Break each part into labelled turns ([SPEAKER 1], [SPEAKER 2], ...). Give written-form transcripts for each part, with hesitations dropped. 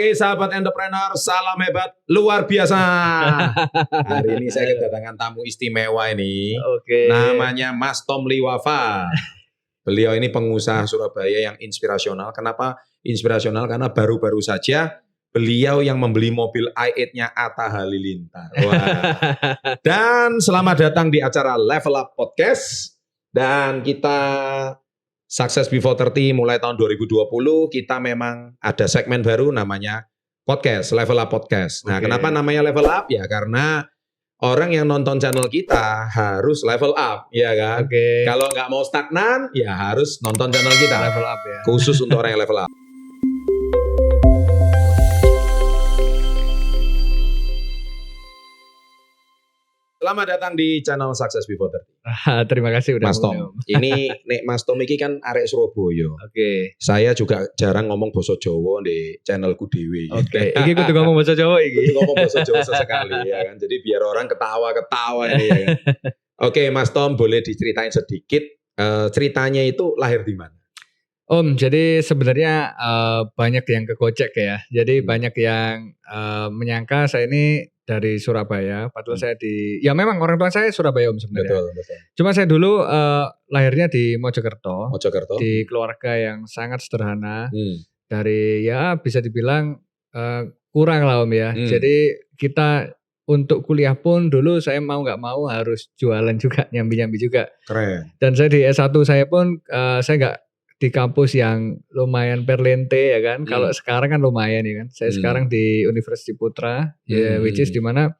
[SPEAKER 1] Oke sahabat entrepreneur, salam hebat luar biasa. Hari ini saya kedatangan tamu istimewa ini.
[SPEAKER 2] Oke.
[SPEAKER 1] Namanya Mas Tom Liwafa. Beliau ini pengusaha Surabaya yang inspirasional. Kenapa inspirasional? Karena baru-baru saja beliau yang membeli mobil i8-nya Atta Halilintar. Wah. Dan selamat datang di acara Level Up Podcast. Dan kita Success Before 30 mulai tahun 2020 kita memang ada segmen baru namanya podcast, Level Up Podcast. Nah, kenapa namanya Level Up? Ya karena orang yang nonton channel kita harus level up, ya kan? Kalau nggak mau stagnan, ya harus nonton channel kita.
[SPEAKER 2] Level up ya.
[SPEAKER 1] Khusus untuk orang yang level up. Selamat datang di channel Success Before 30.
[SPEAKER 2] Terima kasih udah
[SPEAKER 1] Mas Tom. Ini nek Mas Tom iki kan arek Surabaya.
[SPEAKER 2] Oke.
[SPEAKER 1] Saya juga jarang ngomong basa Jawa di channelku dhewe.
[SPEAKER 2] Oke. Iki kudu ngomong basa Jawa iki.
[SPEAKER 1] Kudu ngomong basa Jawa sesekali ya kan. Jadi biar orang ketawa-ketawa ini ya kan. Oke, Mas Tom boleh diceritain sedikit ceritanya itu lahir di mana?
[SPEAKER 2] Om, jadi sebenarnya banyak yang kegocek ya. Jadi banyak yang menyangka saya ini dari Surabaya, padahal saya ya memang orang tua saya Surabaya Om sebenarnya.
[SPEAKER 1] Betul.
[SPEAKER 2] Cuma saya dulu lahirnya di Mojokerto. Di
[SPEAKER 1] Hmm.
[SPEAKER 2] keluarga yang sangat sederhana. Dari ya bisa dibilang kurang lah Om ya. Jadi kita untuk kuliah pun dulu saya mau nggak mau harus jualan juga, nyambi-nyambi juga.
[SPEAKER 1] Keren.
[SPEAKER 2] Dan saya di S1 saya pun saya nggak di kampus yang lumayan perlente ya kan. Kalau sekarang kan lumayan ya kan. Saya sekarang di Universitas Putra, ya, which is dimana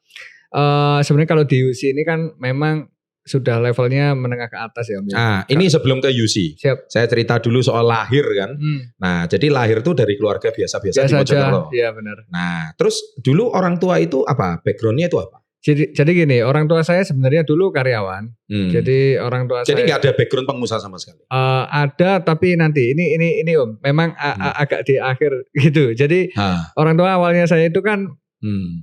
[SPEAKER 2] sebenarnya kalau di UC ini kan memang sudah levelnya menengah ke atas ya Om.
[SPEAKER 1] Ini sebelum ke UC.
[SPEAKER 2] Siap.
[SPEAKER 1] Saya cerita dulu soal lahir kan. Nah, jadi lahir tuh dari keluarga biasa-biasa di Mojokerto.
[SPEAKER 2] Iya benar.
[SPEAKER 1] Nah, terus dulu orang tua itu apa? Backgroundnya itu apa?
[SPEAKER 2] Jadi gini, orang tua saya sebenarnya dulu karyawan. Jadi orang tua
[SPEAKER 1] Jadi
[SPEAKER 2] saya
[SPEAKER 1] nggak ada background pengusaha sama sekali.
[SPEAKER 2] ada, tapi nanti ini Om, memang agak di akhir gitu. Jadi orang tua awalnya saya itu kan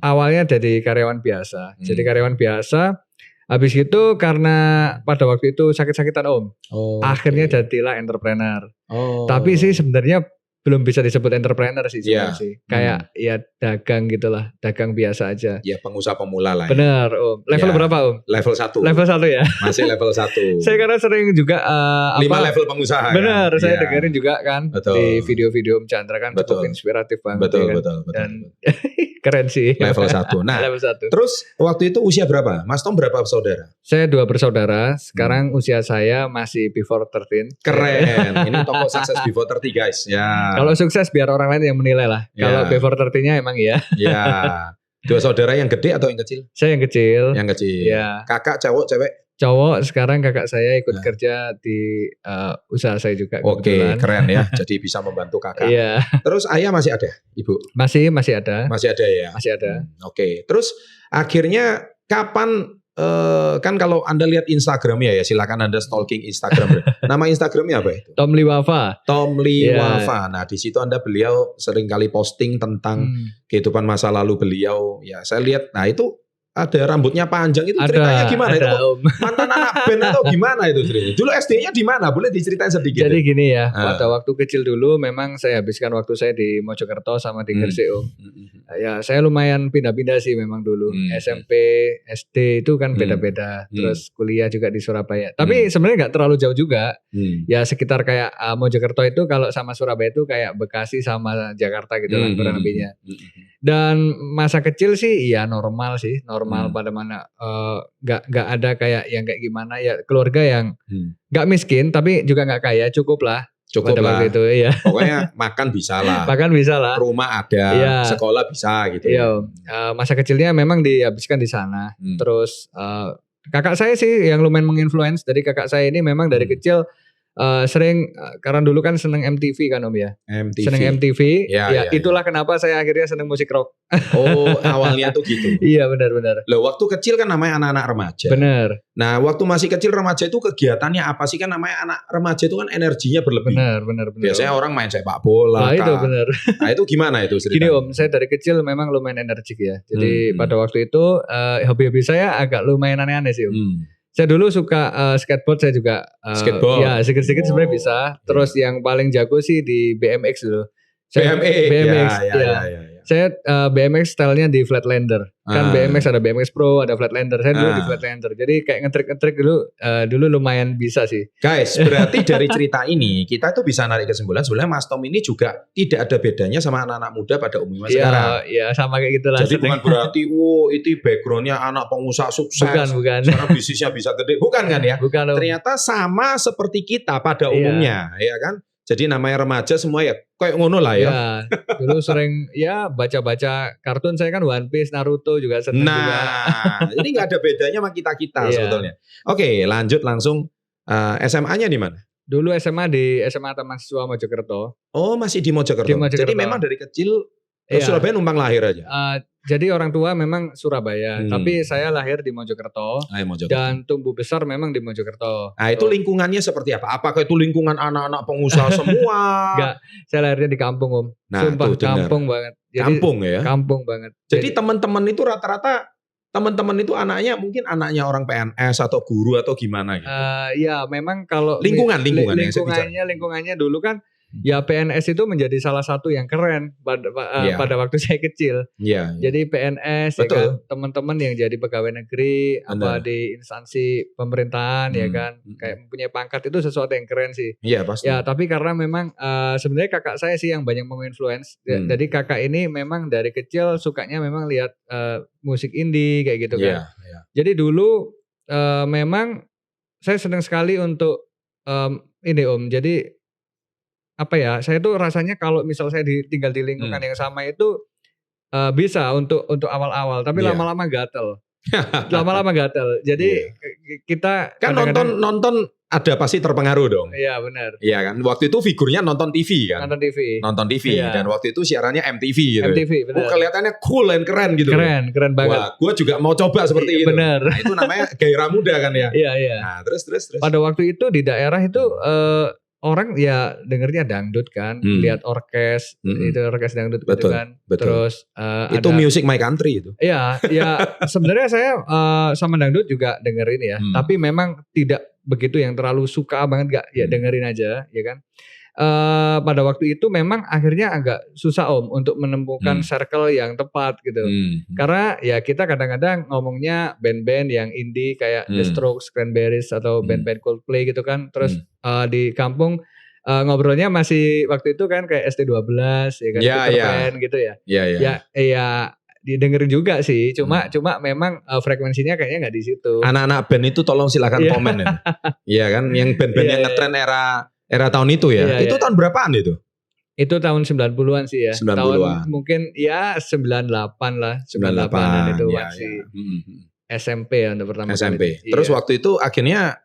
[SPEAKER 2] awalnya dari karyawan biasa. Jadi karyawan biasa. Habis itu karena pada waktu itu sakit-sakitan Om. Akhirnya jadilah entrepreneur. Tapi sih sebenarnya belum bisa disebut entrepreneur sih sebenarnya sih. Kayak ya dagang gitulah, dagang biasa aja.
[SPEAKER 1] Ya pengusaha pemula lah.
[SPEAKER 2] Bener Om. Level berapa Om?
[SPEAKER 1] Level 1.
[SPEAKER 2] Level 1 ya.
[SPEAKER 1] Masih level 1.
[SPEAKER 2] Saya karena sering juga
[SPEAKER 1] 5 level pengusaha.
[SPEAKER 2] Bener, kan? Saya dengerin juga kan di video-video Om Chandra kan cukup inspiratif banget.
[SPEAKER 1] Betul.
[SPEAKER 2] Dan keren sih.
[SPEAKER 1] Level 1. Nah,
[SPEAKER 2] level 1.
[SPEAKER 1] Terus waktu itu usia berapa? Mas Tom berapa saudara?
[SPEAKER 2] Saya 2 bersaudara. Sekarang usia saya masih before 13.
[SPEAKER 1] Keren. Ini toko Success Before 30 guys. Ya.
[SPEAKER 2] Kalau sukses biar orang lain yang menilai lah. Kalau before 30-nya emang iya.
[SPEAKER 1] Ya. 2 saudara yang gede atau yang kecil?
[SPEAKER 2] Saya yang kecil.
[SPEAKER 1] Yang kecil.
[SPEAKER 2] Ya.
[SPEAKER 1] Kakak cowok cewek?
[SPEAKER 2] Cowok. Sekarang kakak saya ikut kerja di usaha saya juga.
[SPEAKER 1] Oke, keren ya. Jadi bisa membantu kakak.
[SPEAKER 2] Iya.
[SPEAKER 1] Terus ayah masih ada, Ibu?
[SPEAKER 2] Masih ada.
[SPEAKER 1] Masih ada ya?
[SPEAKER 2] Masih ada.
[SPEAKER 1] Oke. Terus akhirnya kapan kan kalau Anda lihat Instagramnya ya silakan Anda stalking Instagram. Nama Instagramnya apa itu?
[SPEAKER 2] Tom Liwafa.
[SPEAKER 1] Tom Liwafa. Nah di situ beliau sering kali posting tentang kehidupan masa lalu beliau. Ya saya lihat. Nah itu ada rambutnya panjang itu ceritanya gimana itu? Mantan anak band atau gimana itu ceritanya? Dulu SD-nya di mana? Boleh diceritain sedikit?
[SPEAKER 2] Jadi gini ya, pada waktu kecil dulu memang saya habiskan waktu saya di Mojokerto sama di Gresik Om. Ya saya lumayan pindah-pindah sih memang dulu. SMP, SD itu kan beda-beda. Terus kuliah juga di Surabaya. Tapi sebenarnya nggak terlalu jauh juga. Ya sekitar kayak Mojokerto itu kalau sama Surabaya itu kayak Bekasi sama Jakarta gitu lah kurang lebihnya. Dan masa kecil sih ya normal sih, normal pada mana nggak ada kayak yang kayak gimana ya, keluarga yang nggak miskin tapi juga nggak kaya, cukup lah pada waktu itu ya.
[SPEAKER 1] Pokoknya makan bisa lah, rumah ada, sekolah bisa gitu.
[SPEAKER 2] Iya, masa kecilnya memang dihabiskan di sana. Terus kakak saya sih yang lumayan menginfluence. Dari kakak saya ini memang dari kecil sering karena dulu kan seneng MTV kan Om ya. Seneng MTV. Ya, itulah kenapa saya akhirnya seneng musik rock.
[SPEAKER 1] Oh, awalnya tuh gitu.
[SPEAKER 2] Iya, benar.
[SPEAKER 1] Loh, waktu kecil kan namanya anak-anak remaja.
[SPEAKER 2] Benar.
[SPEAKER 1] Nah, waktu masih kecil remaja itu kegiatannya apa sih? Kan namanya anak remaja itu kan energinya berlebih.
[SPEAKER 2] Benar.
[SPEAKER 1] Biasanya orang main sepak bola.
[SPEAKER 2] Nah, itu benar.
[SPEAKER 1] Nah, itu gimana itu ceritanya?
[SPEAKER 2] Gini Om, saya dari kecil memang lumayan energik ya. Jadi pada waktu itu hobi-hobi saya agak lumayan aneh-aneh sih Om. Saya dulu suka skateboard, saya juga
[SPEAKER 1] skateboard.
[SPEAKER 2] Ya sedikit-sedikit sebenarnya bisa. Terus yang paling jago sih di BMX dulu.
[SPEAKER 1] BMX.
[SPEAKER 2] BMX.
[SPEAKER 1] Ya.
[SPEAKER 2] Saya BMX stylenya di Flatlander. Kan BMX ada BMX Pro, ada Flatlander. Saya dulu di Flatlander. Jadi kayak ngetrik dulu lumayan bisa sih.
[SPEAKER 1] Guys, berarti dari cerita ini kita tuh bisa narik kesimpulan sebenarnya Mas Tom ini juga tidak ada bedanya sama anak-anak muda pada umumnya sekarang.
[SPEAKER 2] Iya, sama kayak gitulah.
[SPEAKER 1] Jadi bukan berarti itu backgroundnya anak pengusaha sukses.
[SPEAKER 2] Bukan.
[SPEAKER 1] Sekarang bisnisnya bisa gede. Bukan kan ya?
[SPEAKER 2] Bukan.
[SPEAKER 1] Ternyata sama seperti kita pada umumnya, ya kan? Jadi namanya remaja semua ya kayak ngono lah ya.
[SPEAKER 2] Ya, dulu sering ya baca-baca kartun, saya kan One Piece, Naruto juga seneng juga.
[SPEAKER 1] Jadi nggak ada bedanya sama kita sebetulnya. Oke, lanjut langsung SMA-nya di mana?
[SPEAKER 2] Dulu SMA di SMA Taman Siswa Mojokerto.
[SPEAKER 1] Oh, masih di Mojokerto. Jadi memang dari kecil Surabaya numpang lahir aja.
[SPEAKER 2] Jadi orang tua memang Surabaya, tapi saya lahir di Mojokerto, dan tumbuh besar memang di Mojokerto.
[SPEAKER 1] Nah, itu lingkungannya seperti apa? Apakah itu lingkungan anak-anak pengusaha semua?
[SPEAKER 2] Enggak, saya lahirnya di kampung, Om.
[SPEAKER 1] Nah,
[SPEAKER 2] sumpah kampung banget. Jadi,
[SPEAKER 1] kampung ya?
[SPEAKER 2] Kampung banget.
[SPEAKER 1] Jadi teman-teman itu rata-rata teman-teman itu anaknya mungkin anaknya orang PNS atau guru atau gimana gitu.
[SPEAKER 2] Ya, memang kalau lingkungannya dulu kan ya PNS itu menjadi salah satu yang keren pada waktu saya kecil. Jadi PNS ya kan, teman-teman yang jadi pegawai negeri di instansi pemerintahan ya kan, kayak mempunyai pangkat itu sesuatu yang keren sih.
[SPEAKER 1] Iya pasti.
[SPEAKER 2] Ya tapi karena memang sebenarnya kakak saya sih yang banyak menginfluence. Jadi kakak ini memang dari kecil sukanya memang lihat musik indie kayak gitu kan. Jadi dulu memang saya senang sekali untuk ini Om. Jadi apa ya, saya tuh rasanya kalau misal saya tinggal di lingkungan yang sama itu bisa untuk awal-awal, tapi lama-lama gatel. Jadi kita
[SPEAKER 1] kan nonton ada pasti terpengaruh dong.
[SPEAKER 2] Iya benar.
[SPEAKER 1] Iya kan, waktu itu figurnya nonton TV kan. Nonton TV dan waktu itu siarannya MTV gitu.
[SPEAKER 2] Benar.
[SPEAKER 1] Kelihatannya cool dan keren gitu.
[SPEAKER 2] Keren banget.
[SPEAKER 1] Wah, gue juga mau coba seperti itu.
[SPEAKER 2] Benar.
[SPEAKER 1] Nah, itu namanya gairah muda kan ya.
[SPEAKER 2] Iya.
[SPEAKER 1] Nah, terus.
[SPEAKER 2] Pada waktu itu di daerah itu orang ya dengernya dangdut kan, lihat orkes, itu orkes dangdut gitu kan. Terus
[SPEAKER 1] itu ada, Music My Country itu.
[SPEAKER 2] Iya, sebenarnya saya sama dangdut juga dengerin ya, tapi memang tidak begitu yang terlalu suka banget, gak ya dengerin aja ya kan. Pada waktu itu memang akhirnya agak susah Om untuk menemukan circle yang tepat gitu. Karena ya kita kadang-kadang ngomongnya band-band yang indie kayak The Strokes, Cranberries atau band-band Coldplay gitu kan. Terus di kampung ngobrolnya masih waktu itu kan kayak ST12 ya kan, Peter Pan gitu ya. Ya didengerin juga sih, cuma memang frekuensinya kayaknya nggak di situ.
[SPEAKER 1] Anak-anak band itu tolong silakan komen ya. Iya kan, yang band-band yang ngetren era tahun itu ya. Itu tahun berapaan itu?
[SPEAKER 2] Itu tahun 90-an sih ya.
[SPEAKER 1] 90-an.
[SPEAKER 2] Tahun mungkin ya 98 lah. 98-an itu masih SMP ya untuk pertama
[SPEAKER 1] SMP.
[SPEAKER 2] kali.
[SPEAKER 1] Terus waktu itu akhirnya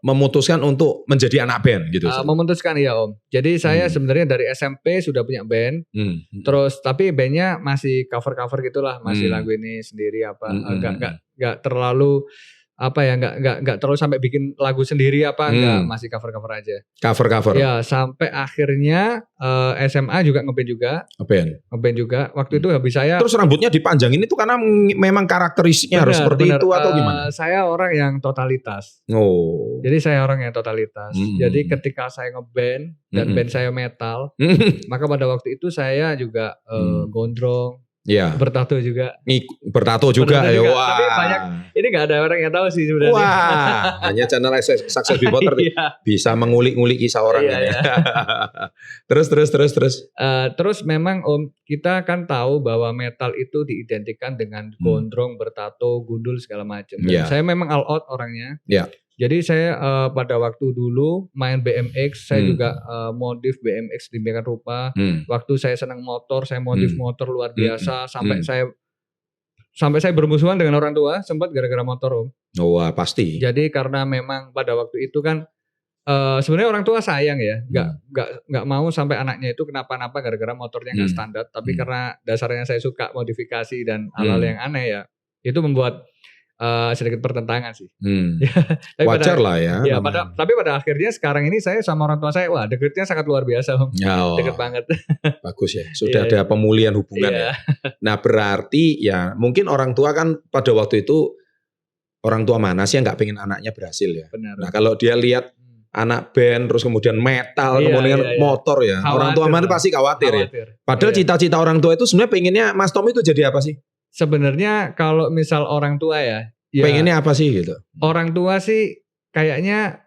[SPEAKER 1] memutuskan untuk menjadi anak band gitu.
[SPEAKER 2] Memutuskan ya Om. Jadi saya sebenarnya dari SMP sudah punya band. Terus tapi bandnya masih cover-cover gitulah, masih lagu ini sendiri apa. Enggak terlalu apa ya, nggak terlalu sampai bikin lagu sendiri apa, enggak, masih cover aja.
[SPEAKER 1] Cover.
[SPEAKER 2] Ya sampai akhirnya SMA juga ngeband juga. Waktu itu habis saya.
[SPEAKER 1] Terus rambutnya dipanjangin itu karena memang karakteristiknya harus seperti itu atau gimana?
[SPEAKER 2] Saya orang yang totalitas. Jadi saya orang yang totalitas. Jadi ketika saya ngeband dan band saya metal, maka pada waktu itu saya juga gondrong. Bertato juga.
[SPEAKER 1] Ya. Wah.
[SPEAKER 2] Tapi banyak, ini gak ada orang yang tahu sih sebenarnya.
[SPEAKER 1] Wah, hanya channel Success Reporter bisa mengulik-ngulik kisah orang ini. Terus.
[SPEAKER 2] Terus memang Om, kita kan tahu bahwa metal itu diidentikan dengan gondrong, bertato, gundul segala macam. Saya memang all out orangnya. Jadi saya pada waktu dulu main BMX, saya juga modif BMX di demikian rupa. Waktu saya senang motor, saya modif motor luar biasa sampai saya bermusuhan dengan orang tua, sempat gara-gara motor Om.
[SPEAKER 1] Wah pasti.
[SPEAKER 2] Jadi karena memang pada waktu itu kan sebenarnya orang tua sayang ya, nggak mau sampai anaknya itu kenapa-napa gara-gara motornya nggak standar. Tapi karena dasarnya saya suka modifikasi dan hal-hal yang aneh ya, itu membuat sedikit pertentangan sih.
[SPEAKER 1] Wajar lah ya.
[SPEAKER 2] Tapi pada akhirnya sekarang ini saya sama orang tua saya, wah deketnya sangat luar biasa Om. Deket banget.
[SPEAKER 1] Bagus ya, sudah ada pemulihan hubungan ya. Nah berarti ya mungkin orang tua kan pada waktu itu, orang tua mana sih yang gak pengen anaknya berhasil ya.
[SPEAKER 2] Benar.
[SPEAKER 1] Nah kalau dia lihat anak band, terus kemudian metal,
[SPEAKER 2] Iya,
[SPEAKER 1] kemudian
[SPEAKER 2] iya.
[SPEAKER 1] motor ya.
[SPEAKER 2] Khawatir
[SPEAKER 1] Orang tua mana
[SPEAKER 2] lah.
[SPEAKER 1] pasti khawatir ya. Padahal
[SPEAKER 2] Iya.
[SPEAKER 1] cita-cita orang tua itu sebenarnya pengennya Mas Tom itu jadi apa sih?
[SPEAKER 2] Sebenarnya kalau misal orang tua ya
[SPEAKER 1] Pengennya apa sih gitu?
[SPEAKER 2] orang tua sih kayaknya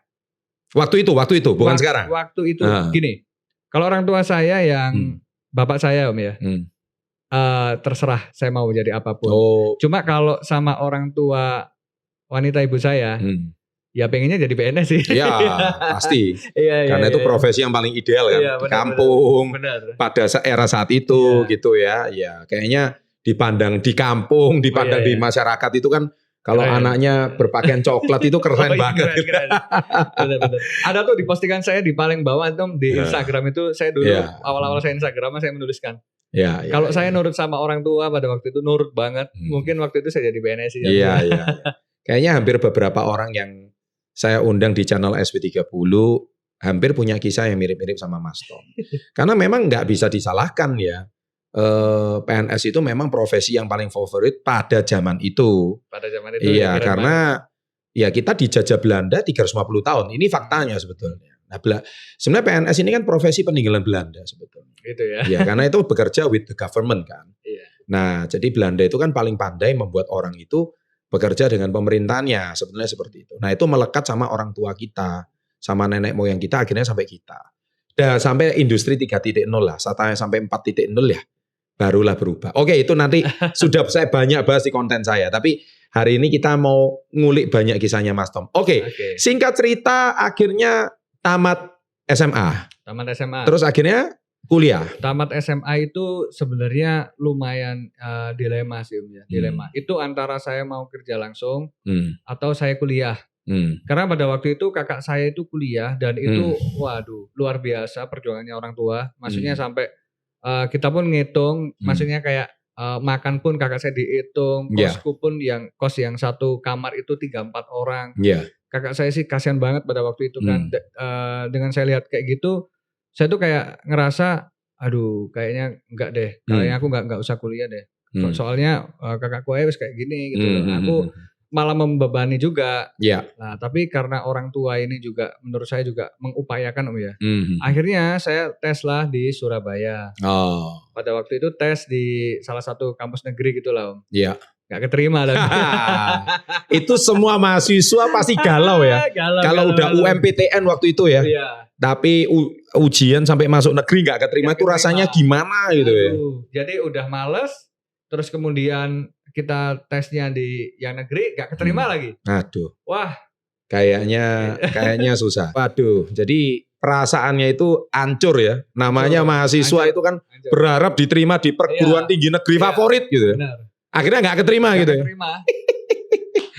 [SPEAKER 1] Waktu itu, bukan sekarang.
[SPEAKER 2] Waktu itu gini. Kalau orang tua saya yang bapak saya Om ya. Terserah saya mau jadi apapun. Cuma kalau sama orang tua wanita ibu saya, ya pengennya jadi PNS sih.
[SPEAKER 1] Iya, pasti. Karena itu profesi yang paling ideal kan.
[SPEAKER 2] Iya,
[SPEAKER 1] di kampung,
[SPEAKER 2] benar.
[SPEAKER 1] pada era saat itu gitu ya. Ya, kayaknya dipandang di kampung, dipandang di masyarakat itu kan kalau anaknya berpakaian coklat itu keren banget.
[SPEAKER 2] Keren. Benar. Ada tuh di postingan saya di paling bawah itu di Instagram itu saya dulu awal-awal saya Instagram saya menuliskan. Kalau saya nurut sama orang tua pada waktu itu nurut banget. Mungkin waktu itu saya jadi PNS sih.
[SPEAKER 1] Iya. Kayaknya hampir beberapa orang yang saya undang di channel SW30 hampir punya kisah yang mirip-mirip sama Mas Tom. Karena memang nggak bisa disalahkan ya. PNS itu memang profesi yang paling favorit pada zaman itu. Iya, karena ya kita dijajah Belanda 350 tahun. Ini faktanya sebetulnya. Nah, sebenarnya PNS ini kan profesi peninggalan Belanda sebetulnya.
[SPEAKER 2] Gitu ya.
[SPEAKER 1] Ya, karena itu bekerja with the government kan.
[SPEAKER 2] Iya.
[SPEAKER 1] Nah, jadi Belanda itu kan paling pandai membuat orang itu bekerja dengan pemerintahnya, sebetulnya seperti itu. Nah, itu melekat sama orang tua kita, sama nenek moyang kita, akhirnya sampai kita. Dan sampai industri 3.0 lah, sampai 4.0 ya, barulah berubah. Oke, itu nanti sudah saya banyak bahas di konten saya, tapi hari ini kita mau ngulik banyak kisahnya Mas Tom. Oke. Singkat cerita, akhirnya tamat SMA. Terus akhirnya kuliah.
[SPEAKER 2] Tamat SMA itu sebenarnya lumayan dilema sih Om ya. Dilema. Itu antara saya mau kerja langsung atau saya kuliah. Karena pada waktu itu kakak saya itu kuliah dan itu waduh luar biasa perjuangannya orang tua. Maksudnya sampai kita pun ngitung, maksudnya kayak makan pun kakak saya dihitung, kosku pun kos yang satu kamar itu 3-4 orang. Kakak saya sih kasihan banget pada waktu itu kan. Dengan saya lihat kayak gitu, saya tuh kayak ngerasa, aduh kayaknya enggak deh, kayaknya aku enggak usah kuliah deh. Soalnya kakakku aja kayak gini gitu loh. Aku malah membebani juga. Nah, tapi karena orang tua ini juga menurut saya juga mengupayakan Om ya. Akhirnya saya tes lah di Surabaya. Pada waktu itu tes di salah satu kampus negeri gitu lah Om. Gak keterima lagi.
[SPEAKER 1] Itu semua mahasiswa pasti galau ya. Kalau udah UMPTN waktu itu ya. Tapi ujian sampai masuk negeri gak keterima itu rasanya gimana gitu ya.
[SPEAKER 2] Jadi udah males. Terus kemudian kita tesnya di yang negeri gak keterima lagi.
[SPEAKER 1] Aduh.
[SPEAKER 2] Wah.
[SPEAKER 1] Kayaknya susah. Waduh. Jadi perasaannya itu hancur ya. Namanya mahasiswa itu kan berharap diterima di perguruan tinggi negeri favorit gitu ya.
[SPEAKER 2] Benar.
[SPEAKER 1] Akhirnya gak keterima gitu ya.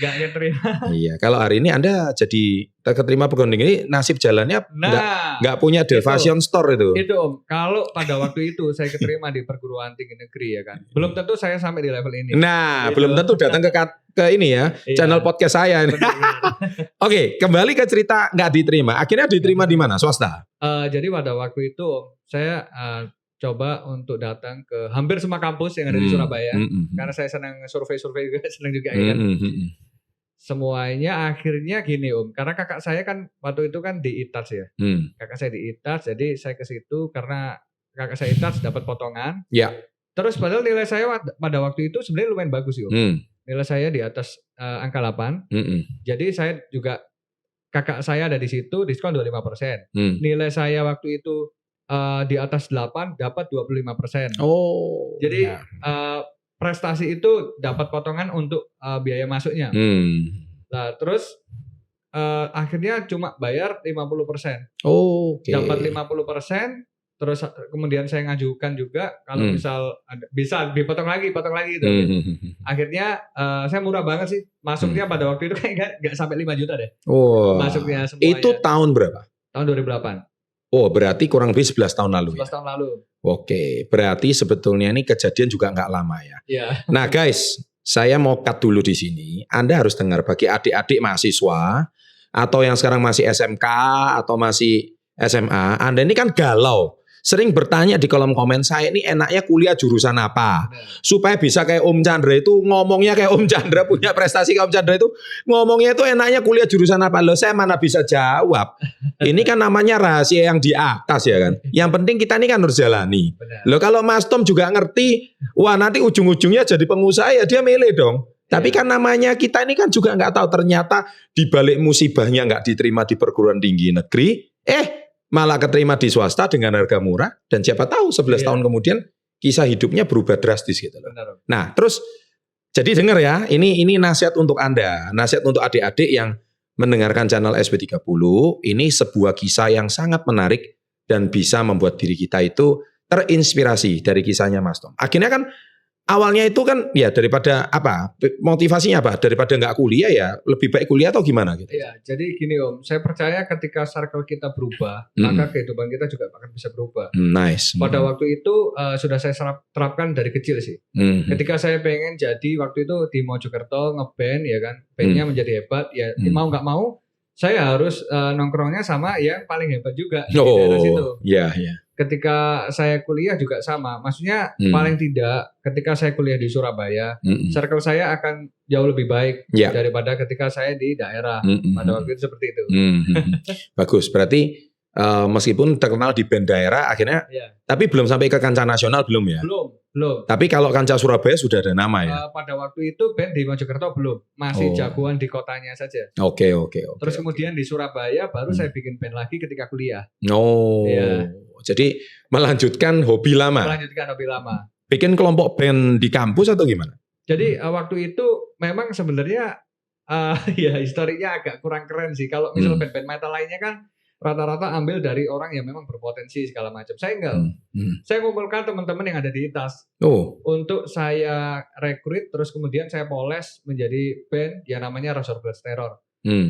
[SPEAKER 2] Gak keterima.
[SPEAKER 1] Iya, kalau hari ini Anda jadi keterima perguruan tinggi, nasib jalannya nggak punya Devation Store itu.
[SPEAKER 2] Itu Om, kalau pada waktu itu saya keterima di perguruan tinggi negeri ya kan, belum tentu saya sampai di level ini.
[SPEAKER 1] Nah, belum tentu datang ke ini ya, channel podcast saya. Oke, kembali ke cerita nggak diterima. Akhirnya diterima di mana? Swasta?
[SPEAKER 2] Jadi pada waktu itu Om, saya coba untuk datang ke hampir semua kampus yang ada di Surabaya, karena saya senang survei-survei juga, senang juga kan. Semuanya akhirnya gini Om, karena kakak saya kan waktu itu kan di ITAS ya, kakak saya di ITAS, jadi saya ke situ karena kakak saya ITAS dapat potongan. Terus padahal nilai saya pada waktu itu sebenarnya lumayan bagus sih Om, nilai saya di atas angka 8, jadi saya juga kakak saya ada di situ diskon 25%, nilai saya waktu itu di atas 8 dapat 25%. Jadi prestasi itu dapat potongan untuk biaya masuknya. Nah, terus akhirnya cuma bayar 50%. Dapat 50%, terus kemudian saya ngajukan juga kalau misal bisa dipotong lagi gitu. Akhirnya saya murah banget sih. Masuknya pada waktu itu kayak enggak sampai 5 juta deh. Masuknya semuanya.
[SPEAKER 1] Itu tahun berapa?
[SPEAKER 2] Tahun 2008.
[SPEAKER 1] Berarti kurang lebih 11 tahun lalu.
[SPEAKER 2] 11 tahun lalu.
[SPEAKER 1] Oke, berarti sebetulnya ini kejadian juga nggak lama ya. Nah guys, saya mau cut dulu di sini. Anda harus dengar bagi adik-adik mahasiswa atau yang sekarang masih SMK atau masih SMA, Anda ini kan galau. sering bertanya di kolom komen, saya ini enaknya kuliah jurusan apa? Supaya bisa kayak Om Chandra itu ngomongnya kayak Om Chandra, punya prestasi kayak Om Chandra itu ngomongnya itu enaknya kuliah jurusan apa? Loh saya mana bisa jawab. Ini kan namanya rahasia yang di atas ya kan. Yang penting kita ini kan harus jalani. Loh kalau Mas Tom juga ngerti, wah nanti ujung-ujungnya jadi pengusaha ya dia milih dong. Tapi kan namanya kita ini kan juga nggak tahu, ternyata di balik musibahnya nggak diterima di perguruan tinggi negeri, malah keterima di swasta dengan harga murah, dan siapa tahu 11 tahun kemudian kisah hidupnya berubah drastis gitu loh. Nah, terus jadi dengar ya, ini nasihat untuk Anda, nasihat untuk adik-adik yang mendengarkan channel SP30, ini sebuah kisah yang sangat menarik dan bisa membuat diri kita itu terinspirasi dari kisahnya Mas Tom. Akhirnya kan awalnya itu kan ya daripada apa, motivasinya apa? Daripada nggak kuliah ya lebih baik kuliah atau gimana gitu?
[SPEAKER 2] Iya, jadi gini Om, saya percaya ketika circle kita berubah, maka kehidupan kita juga akan bisa berubah.
[SPEAKER 1] Nice.
[SPEAKER 2] Pada waktu itu sudah saya terapkan dari kecil sih. Ketika saya pengen jadi waktu itu di Mojokerto ngeband ya kan, bandnya menjadi hebat ya, mau nggak mau saya harus nongkrongnya sama yang paling hebat juga di daerah situ.
[SPEAKER 1] Iya, iya.
[SPEAKER 2] Ketika saya kuliah juga sama, maksudnya paling tidak ketika saya kuliah di Surabaya, circle saya akan jauh lebih baik daripada ketika saya di daerah. Pada waktu itu seperti itu.
[SPEAKER 1] Bagus, berarti meskipun terkenal di band daerah akhirnya, tapi belum sampai ke kancah nasional belum ya?
[SPEAKER 2] Belum.
[SPEAKER 1] Tapi kalau kancah Surabaya sudah ada nama ya?
[SPEAKER 2] Pada waktu itu band di Mojokerto belum, masih jagoan di kotanya saja.
[SPEAKER 1] Oke.
[SPEAKER 2] Terus kemudian di Surabaya baru saya bikin band lagi ketika kuliah.
[SPEAKER 1] Jadi melanjutkan hobi lama. Bikin kelompok band di kampus atau gimana?
[SPEAKER 2] Jadi waktu itu memang sebenarnya ya historinya agak kurang keren sih. Kalau misal band-band metal lainnya kan rata-rata ambil dari orang yang memang berpotensi segala macam. Saya enggak. Saya kumpulkan teman-teman yang ada di ITAS. Untuk saya rekrut, terus kemudian saya poles menjadi band yang namanya Razor Bloods Terror.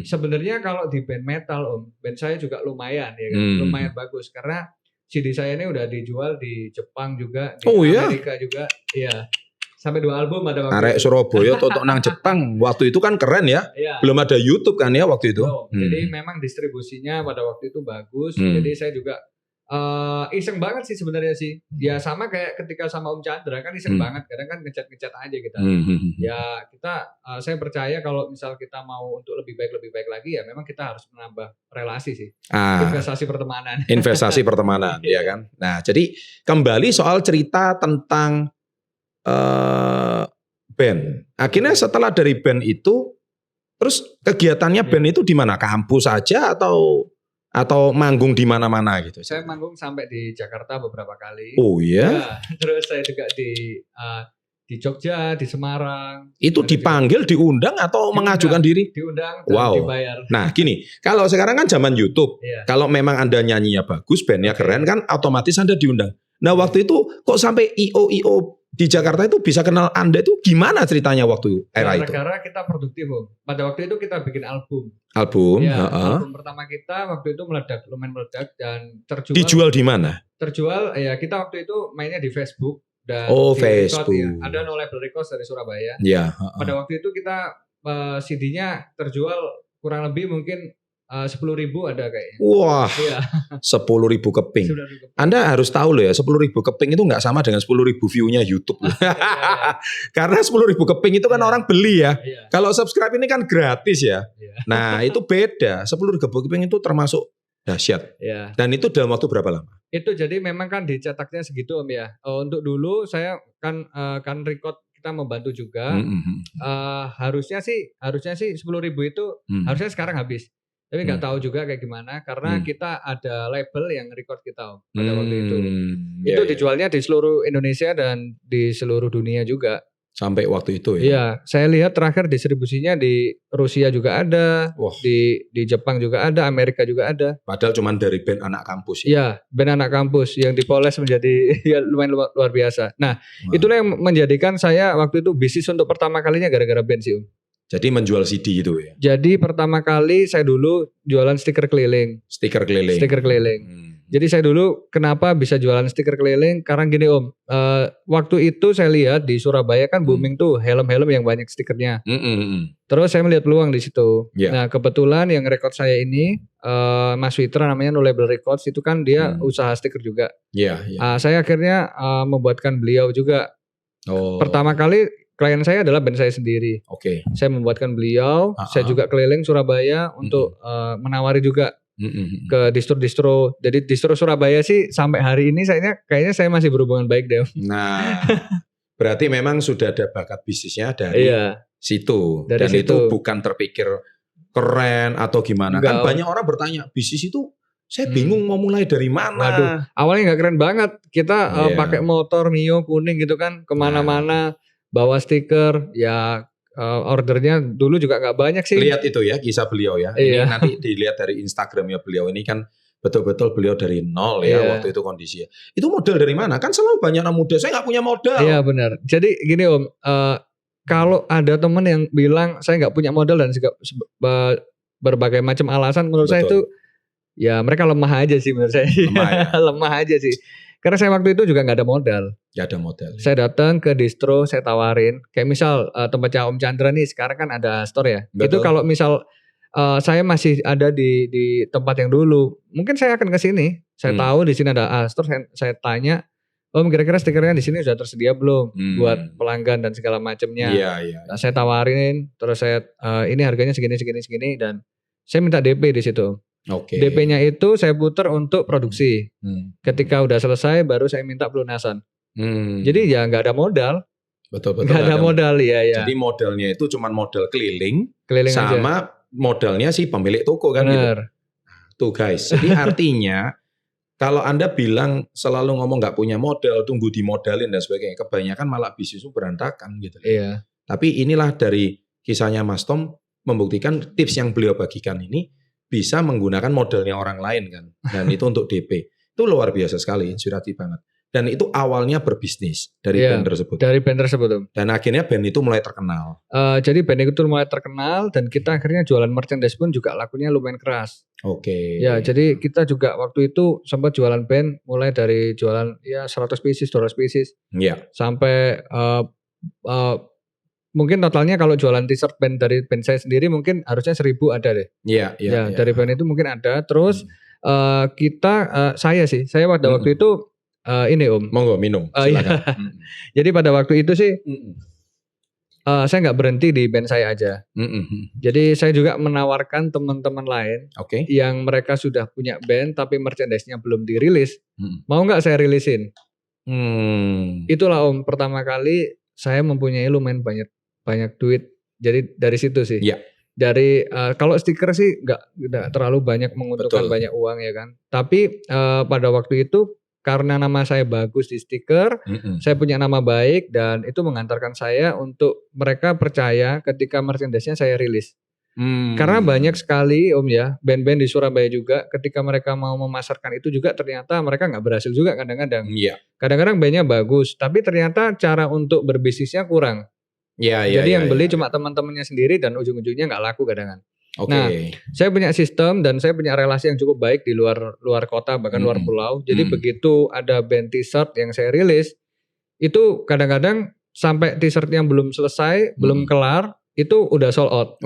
[SPEAKER 2] Sebenarnya kalau di band metal Om, band saya juga lumayan ya kan? Lumayan bagus karena CD saya ini udah dijual di Jepang juga, di Amerika juga. Iya. Sampai 2 album ada waktu
[SPEAKER 1] Arek Surabaya totok nang Jepang. Waktu itu kan keren ya. Belum ada YouTube kan ya waktu itu.
[SPEAKER 2] Jadi memang distribusinya pada waktu itu bagus. Jadi saya juga iseng banget sih sebenarnya sih. Ya sama kayak ketika sama Om Chandra kan iseng banget. Kadang kan ngecat aja kita. Ya kita saya percaya kalau misal kita mau untuk lebih baik lagi ya memang kita harus menambah relasi sih. Investasi pertemanan.
[SPEAKER 1] Investasi pertemanan ya kan. Nah, jadi kembali soal cerita tentang band. Akhirnya setelah dari band itu, terus kegiatannya band itu di mana? Kampus saja atau manggung di mana-mana gitu?
[SPEAKER 2] Saya manggung sampai di Jakarta beberapa kali.
[SPEAKER 1] Oh iya?
[SPEAKER 2] Ya, terus saya juga di Jogja, di Semarang.
[SPEAKER 1] Itu dipanggil, diundang atau mengajukan diri?
[SPEAKER 2] Diundang dan dibayar.
[SPEAKER 1] Nah gini, kalau sekarang kan zaman YouTube, kalau memang Anda nyanyinya bagus, bandnya keren kan otomatis Anda diundang. Nah waktu itu kok sampai IO di Jakarta itu bisa kenal Anda itu gimana ceritanya waktu era itu?
[SPEAKER 2] Gara-gara kita produktif Om. Pada waktu itu kita bikin album.
[SPEAKER 1] Album
[SPEAKER 2] pertama kita waktu itu lumayan meledak dan terjual.
[SPEAKER 1] Dijual di mana?
[SPEAKER 2] Terjual ya kita waktu itu mainnya di Facebook dan
[SPEAKER 1] Facebook.
[SPEAKER 2] Ya. Ada No Label Records dari Surabaya. Pada waktu itu kita CD-nya terjual kurang lebih mungkin 10.000 ada kayaknya.
[SPEAKER 1] Wah, 10.000 keping. Anda harus tahu loh ya, 10.000 keping itu nggak sama dengan 10.000 view-nya YouTube. Karena 10.000 keping itu kan orang beli ya. Kalau subscribe ini kan gratis ya. Nah itu beda. 10.000 keping itu termasuk dahsyat. Dan itu dalam waktu berapa lama?
[SPEAKER 2] Itu jadi memang kan dicetaknya segitu Om ya. Untuk dulu saya kan record kita membantu juga. Harusnya sih 10.000 itu harusnya sekarang habis. Tapi nggak tahu juga kayak gimana karena kita ada label yang record kita Om, pada waktu itu. Itu dijualnya di seluruh Indonesia dan di seluruh dunia juga.
[SPEAKER 1] Sampai waktu itu ya?
[SPEAKER 2] Iya, saya lihat terakhir distribusinya di Rusia juga ada, di Jepang juga ada, Amerika juga ada.
[SPEAKER 1] Padahal cuma dari band anak kampus ya?
[SPEAKER 2] Iya, band anak kampus yang dipoles menjadi lumayan luar biasa. Nah, itulah yang menjadikan saya waktu itu bisnis untuk pertama kalinya gara-gara band sih Om.
[SPEAKER 1] Jadi menjual CD itu ya?
[SPEAKER 2] Jadi pertama kali saya dulu jualan stiker keliling.
[SPEAKER 1] Stiker keliling.
[SPEAKER 2] Jadi saya dulu kenapa bisa jualan stiker keliling? Karena gini Om, waktu itu saya lihat di Surabaya kan booming tuh helm-helm yang banyak stikernya. Terus saya melihat peluang di situ.
[SPEAKER 1] Yeah.
[SPEAKER 2] Nah kebetulan yang rekod saya ini Mas Witra namanya No Label Records itu kan dia usaha stiker juga. Saya akhirnya membuatkan beliau juga. Pertama kali klien saya adalah band saya sendiri. Saya membuatkan beliau, saya juga keliling Surabaya untuk menawari juga ke distro-distro. Jadi distro Surabaya sih sampai hari ini kayaknya saya masih berhubungan baik deh.
[SPEAKER 1] Nah, berarti memang sudah ada bakat bisnisnya dari situ. Dan situ. Itu bukan terpikir keren atau gimana. Enggak. Kan banyak orang bertanya, bisnis itu saya bingung mau mulai dari mana.
[SPEAKER 2] Waduh, awalnya nggak keren banget. Kita pakai motor Mio kuning gitu kan, kemana-mana bawa stiker. Ya ordernya dulu juga nggak banyak sih.
[SPEAKER 1] Lihat itu ya kisah beliau ya. Ini nanti dilihat dari Instagramnya beliau ini kan betul-betul beliau dari nol ya waktu itu kondisinya. Itu modal dari mana? Kan selalu banyak anak muda, saya nggak punya modal.
[SPEAKER 2] Iya benar. Jadi gini Om, kalau ada teman yang bilang saya nggak punya modal dan berbagai macam alasan, menurut saya itu ya mereka lemah aja sih menurut saya. Lemah aja sih. Karena saya waktu itu juga nggak ada modal.
[SPEAKER 1] Gak ada modal.
[SPEAKER 2] Saya datang ke distro, saya tawarin. Kayak misal tempatnya Om Chandra nih sekarang kan ada store ya. Betul. Itu kalau misal saya masih ada di tempat yang dulu, mungkin saya akan ke sini. Saya tahu di sini ada store, saya tanya, Om kira-kira stikernya di sini sudah tersedia belum buat pelanggan dan segala macamnya. Nah, saya tawarin, terus saya ini harganya segini dan saya minta DP di situ. DP-nya itu saya putar untuk produksi. Ketika udah selesai baru saya minta pelunasan. Jadi ya nggak ada modal.
[SPEAKER 1] Betul.
[SPEAKER 2] Nggak ada modal ya.
[SPEAKER 1] Jadi modalnya itu cuma modal keliling
[SPEAKER 2] aja.
[SPEAKER 1] Sama modalnya si pemilik toko kan.
[SPEAKER 2] Bener.
[SPEAKER 1] Gitu. Tuh guys, jadi artinya kalau Anda bilang selalu ngomong nggak punya modal, tunggu dimodalin dan sebagainya, kebanyakan malah bisnis itu berantakan gitu.
[SPEAKER 2] Iya.
[SPEAKER 1] Tapi inilah dari kisahnya Mas Tom membuktikan tips yang beliau bagikan ini bisa menggunakan modalnya orang lain kan. Dan itu untuk DP. Itu luar biasa sekali, inspiratif banget. Dan itu awalnya berbisnis dari band tersebut.
[SPEAKER 2] Dari band tersebut.
[SPEAKER 1] Dan akhirnya band itu mulai terkenal.
[SPEAKER 2] Jadi band itu mulai terkenal dan kita akhirnya jualan merchandise pun juga lakunya lumayan keras. Ya, jadi kita juga waktu itu sempat jualan band mulai dari jualan ya 100 pieces, 200 pieces. Sampai mungkin totalnya kalau jualan t-shirt band dari band saya sendiri mungkin harusnya 1000 ada deh. Dari band itu mungkin ada. Terus saya pada waktu itu ini Om.
[SPEAKER 1] Monggo minum. Silakan.
[SPEAKER 2] Jadi pada waktu itu sih saya nggak berhenti di band saya aja. Jadi saya juga menawarkan teman-teman lain yang mereka sudah punya band tapi merchandise-nya belum dirilis. Mau nggak saya rilisin? Itulah Om pertama kali saya mempunyai lumayan banyak duit. Jadi dari situ sih. Dari kalau stiker sih nggak terlalu banyak menguntungkan banyak uang ya kan. Tapi pada waktu itu karena nama saya bagus di stiker, saya punya nama baik dan itu mengantarkan saya untuk mereka percaya ketika merchandise-nya saya rilis. Karena banyak sekali Om ya, band-band di Surabaya juga ketika mereka mau memasarkan itu juga ternyata mereka nggak berhasil juga kadang-kadang. Kadang-kadang bandnya bagus, tapi ternyata cara untuk berbisnisnya kurang. Jadi yang beli cuma teman-temannya sendiri dan ujung-ujungnya nggak laku kadang-kadang. Nah, saya punya sistem dan saya punya relasi yang cukup baik di luar kota bahkan luar pulau. Jadi begitu ada band t-shirt yang saya rilis, itu kadang-kadang sampai t-shirt yang belum selesai, belum kelar, itu udah sold out.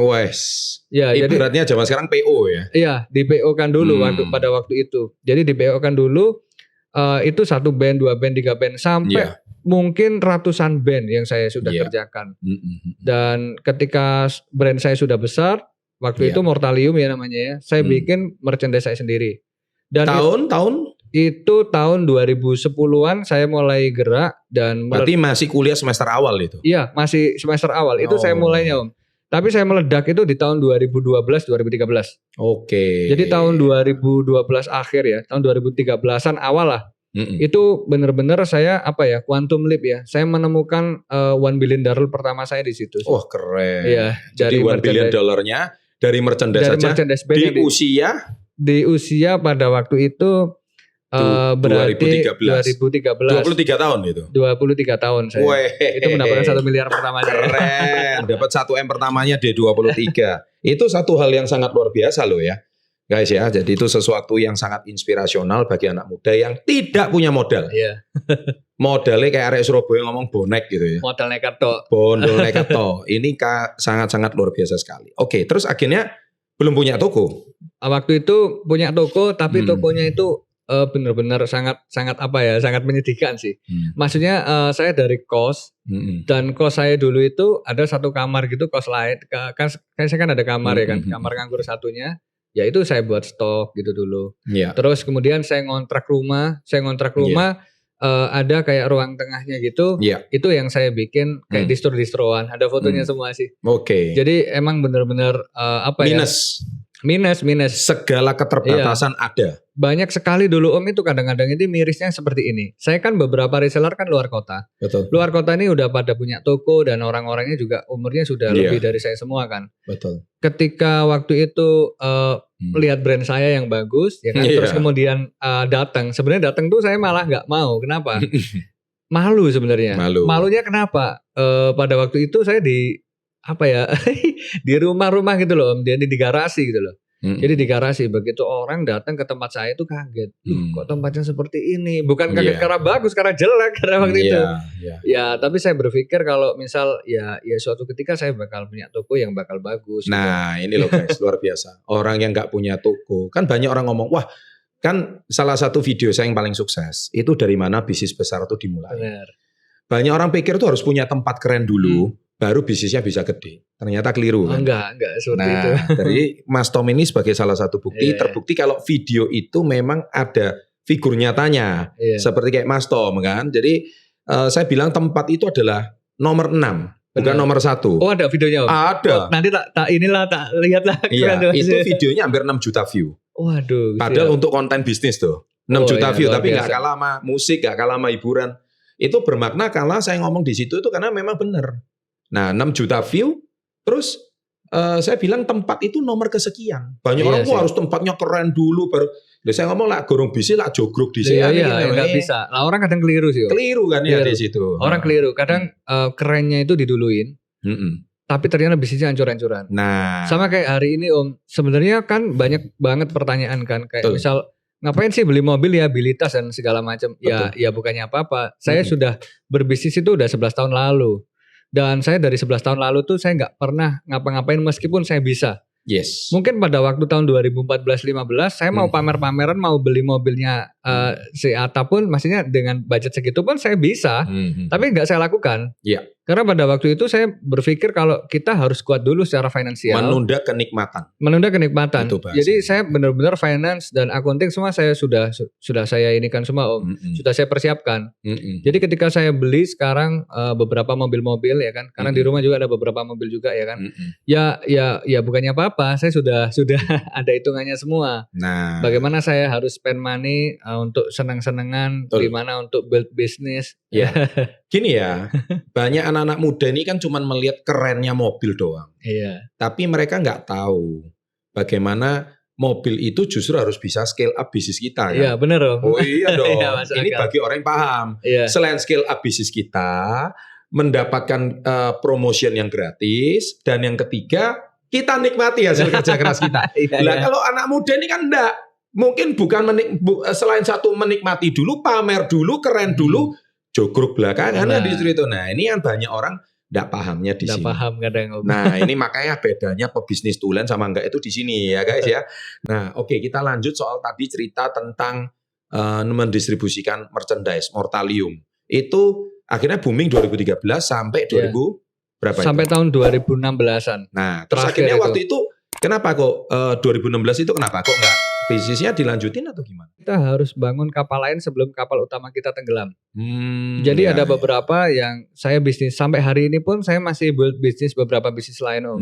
[SPEAKER 2] Jadi
[SPEAKER 1] ibaratnya zaman sekarang PO ya.
[SPEAKER 2] Iya, di PO kan dulu pada waktu itu. Jadi di PO kan dulu itu 1 band, 2 band, 3 band sampai mungkin ratusan band yang saya sudah kerjakan. Dan ketika brand saya sudah besar, waktu itu Mortalium ya namanya ya. Saya bikin merchandise saya sendiri. Dan
[SPEAKER 1] tahun
[SPEAKER 2] itu tahun 2010-an saya mulai gerak dan
[SPEAKER 1] berarti masih kuliah semester awal itu.
[SPEAKER 2] Iya, masih semester awal. Itu saya mulainya Om. Tapi saya meledak itu di tahun 2012 2013. Jadi tahun 2012 akhir ya, tahun 2013-an awal lah. Itu benar-benar saya quantum leap ya. Saya menemukan $1 billion pertama saya di situ.
[SPEAKER 1] Wah, keren.
[SPEAKER 2] Iya,
[SPEAKER 1] jadi $1 billion dari merchandise saja di usia pada waktu itu berarti 2013 23 tahun itu. 23 tahun saya. Itu mendapatkan 1 miliar pertamanya. Keren. Dapat 1 M pertamanya di 23. Itu satu hal yang sangat luar biasa loh ya. Guys ya, jadi itu sesuatu yang sangat inspirasional bagi anak muda yang tidak punya modal.
[SPEAKER 2] Iya.
[SPEAKER 1] Modalnya kayak arek Surabaya ngomong bonek gitu ya.
[SPEAKER 2] Modal nekat tok.
[SPEAKER 1] Bondol nekat toh. Ini sangat-sangat luar biasa sekali. Oke, terus akhirnya belum punya toko.
[SPEAKER 2] Waktu itu punya toko, tapi tokonya itu benar-benar sangat apa ya, sangat menyedihkan sih. Maksudnya saya dari kos, dan kos saya dulu itu ada satu kamar gitu, kos lain. Kan saya kan ada kamar ya kan, kamar nganggur satunya. Ya itu saya buat stok gitu dulu. Terus kemudian saya ngontrak rumah, ada kayak ruang tengahnya gitu. Itu yang saya bikin kayak distro-distroan, ada fotonya semua sih.
[SPEAKER 1] Oke.
[SPEAKER 2] Jadi emang benar-benar minus.
[SPEAKER 1] Segala keterbatasan ada.
[SPEAKER 2] Banyak sekali dulu Om itu kadang-kadang itu mirisnya seperti ini. Saya kan beberapa reseller kan luar kota.
[SPEAKER 1] Betul.
[SPEAKER 2] Luar kota ini udah pada punya toko dan orang-orangnya juga umurnya sudah lebih dari saya semua kan.
[SPEAKER 1] Betul.
[SPEAKER 2] Ketika waktu itu lihat brand saya yang bagus, ya kan. Terus kemudian datang. Sebenarnya datang tuh saya malah nggak mau. Kenapa? Malu sebenarnya. Malunya kenapa? Pada waktu itu saya di di rumah-rumah gitu loh Om. Di garasi gitu loh. Jadi di garasi, begitu orang datang ke tempat saya itu kaget. Kok tempatnya seperti ini? Bukan kaget karena bagus, karena jelek karena waktu itu. Ya, tapi saya berpikir kalau misal ya suatu ketika saya bakal punya toko yang bakal bagus.
[SPEAKER 1] Nah, ini loh guys, luar biasa. Orang yang nggak punya toko, kan banyak orang ngomong, wah, kan salah satu video saya yang paling sukses itu dari mana bisnis besar itu dimulai.
[SPEAKER 2] Benar.
[SPEAKER 1] Banyak orang pikir tuh harus punya tempat keren dulu. Baru bisnisnya bisa gede. Ternyata keliru kan?
[SPEAKER 2] Enggak seperti itu.
[SPEAKER 1] Dari Mas Tom ini sebagai salah satu bukti, terbukti kalau video itu memang ada figur nyatanya. Seperti kayak Mas Tom kan. Jadi saya bilang tempat itu adalah nomor 6, bukan nomor 1.
[SPEAKER 2] Oh ada videonya Om?
[SPEAKER 1] Ada.
[SPEAKER 2] Oh, nanti tak lihatlah.
[SPEAKER 1] Iya, itu videonya hampir 6 juta view.
[SPEAKER 2] Waduh.
[SPEAKER 1] Padahal untuk konten bisnis tuh. 6 juta view, tapi gak kalah sama musik, gak kalah sama hiburan. Itu bermakna kalau saya ngomong di situ itu karena memang benar. Nah 6 juta view, terus saya bilang tempat itu nomor kesekian. Banyak orang harus tempatnya keren dulu baru. Saya ngomong lah gorong bisi lah jogrok di sini.
[SPEAKER 2] Nggak bisa. Nah, orang kadang keliru sih.
[SPEAKER 1] Keliru kan ya di situ.
[SPEAKER 2] Orang keliru. Kadang kerennya itu diduluin. Tapi ternyata bisnisnya hancur-hancuran.
[SPEAKER 1] Nah,
[SPEAKER 2] sama kayak hari ini Om. Sebenarnya kan banyak banget pertanyaan kan. Kayak misal ngapain sih beli mobil ya, abilitas dan segala macam. Ya bukannya apa-apa. Saya sudah berbisnis itu udah 11 tahun lalu. Dan saya dari 11 tahun lalu tuh saya nggak pernah ngapa-ngapain meskipun saya bisa.
[SPEAKER 1] Yes.
[SPEAKER 2] Mungkin pada waktu tahun 2014-15 saya mau pamer-pameran, mau beli mobilnya si Atta pun, maksudnya dengan budget segitu pun saya bisa. Tapi nggak saya lakukan.
[SPEAKER 1] Iya.
[SPEAKER 2] Karena pada waktu itu saya berpikir kalau kita harus kuat dulu secara finansial.
[SPEAKER 1] Menunda kenikmatan.
[SPEAKER 2] Jadi saya benar-benar finance dan accounting semua saya sudah saya inikan semua Om. Sudah saya persiapkan. Jadi ketika saya beli sekarang beberapa mobil-mobil ya kan. Karena di rumah juga ada beberapa mobil juga ya kan. Ya bukannya apa-apa. Saya sudah ada hitungannya semua.
[SPEAKER 1] Nah,
[SPEAKER 2] bagaimana saya harus spend money untuk senang-senangan, gimana untuk build bisnis.
[SPEAKER 1] Ya. Gini ya, banyak anak-anak muda ini kan cuma melihat kerennya mobil doang.
[SPEAKER 2] Iya.
[SPEAKER 1] Tapi mereka nggak tahu bagaimana mobil itu justru harus bisa scale up bisnis kita kan.
[SPEAKER 2] Iya benar Om.
[SPEAKER 1] Oh iya dong. Ini
[SPEAKER 2] akal.
[SPEAKER 1] bagi orang yang paham.
[SPEAKER 2] Iya.
[SPEAKER 1] Selain scale up bisnis kita, mendapatkan promotion yang gratis, dan yang ketiga kita nikmati hasil kerja keras kita. Nah kalau anak muda ini kan enggak. Mungkin bukan selain satu menikmati dulu, pamer dulu, keren dulu, jogrok belakangan di situ. Nah ini kan banyak orang enggak pahamnya di sini.
[SPEAKER 2] Enggak paham kadang.
[SPEAKER 1] Nah ini makanya bedanya pebisnis tulen sama enggak itu di sini ya guys ya. Nah oke, kita lanjut soal tadi cerita tentang mendistribusikan merchandise Mortalium. Itu akhirnya booming 2013 sampai 2000 berapa
[SPEAKER 2] sampai
[SPEAKER 1] itu?
[SPEAKER 2] Tahun 2016-an.
[SPEAKER 1] Nah terus akhirnya waktu itu kenapa kok 2016 itu kenapa kok enggak bisnisnya dilanjutin atau gimana?
[SPEAKER 2] Kita harus bangun kapal lain sebelum kapal utama kita tenggelam. Jadi ada beberapa yang saya bisnis sampai hari ini pun saya masih build bisnis beberapa bisnis lain Om.